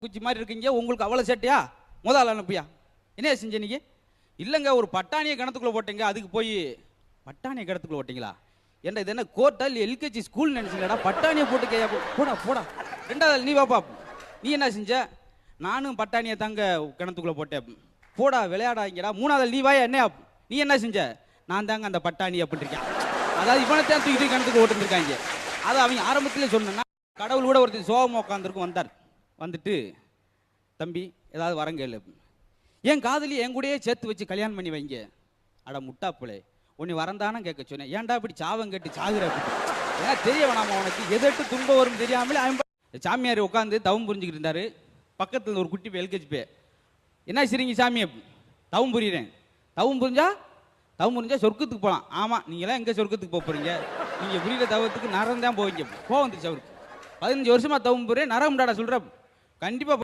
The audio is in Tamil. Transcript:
குச்சி மாதிரி இருக்கீங்க, உங்களுக்கு அவ்வளோ சேட்டையா? முதல் அனுப்பியா என்ன செஞ்ச நீங்க? இல்லைங்க, ஒரு பட்டாணியை கிணத்துக்குள்ள போட்டீங்க, அதுக்கு போய் பட்டாணியை கிணத்துக்குள்ள போட்டீங்களா? என்ன இது என்ன கோர்ட்டா இல்லை எல்கேஜி ஸ்கூல் நினைச்சீங்களா? பட்டாணியை போட்டு கேயா? போடா போடா. ரெண்டாவது நீ வாப்பா, நீ என்ன செஞ்ச? நானும் பட்டாணியை தாங்க கிணத்துக்குள்ள போட்டேன். போடா விளையாடாங்கடா. மூணாவது நீ வாயா, என்ன நீ என்ன செஞ்ச? நான் தாங்க அந்த பட்டாணி அப்படின்ட்டு. அதாவது இவனைத்தான் தூக்கி கிணத்துக்கு ஓட்டுருக்காங்க. அதை அவங்க ஆரம்பத்திலே சொன்னா, கடவுள் கூட ஒருத்தர் சோகமாக உட்காந்துருக்கும் வந்தார். வந்துட்டு, தம்பி ஏதாவது வரங்கேளு, என் காதலி என் கூடயே சேர்த்து வச்சு கல்யாணம் பண்ணி வைங்க. அட முட்டாப்புளே, உன்னை வரந்தானே கேட்க சொன்னேன், ஏன்டா இப்படி சாவம் கேட்டு சாகுற? ஏன்னா தெரிய வேணாமா உனக்கு? எதட்டு துன்பம் வரும் தெரியாமலே சாமியார் உட்காந்து தவம் புரிஞ்சுக்கிட்டு இருந்தாரு. பக்கத்தில் ஒரு குட்டி எல்கேஜி பே, என்ன சரிங்க சாமியை தவம் புரியுறேன். தவம் புரிஞ்சா சொர்க்கத்துக்கு போகலாம். ஆமாம், நீங்களாம் எங்கே சொர்க்கத்துக்கு போக போகிறீங்க? நீங்கள் புரியுற தவத்துக்கு நரம் தான் போவீங்க. வந்துச்சு அவருக்கு. 15 வருஷமா தவம் புரியுறேன், நரம் டாடா சொல்கிற. கண்டிப்பாக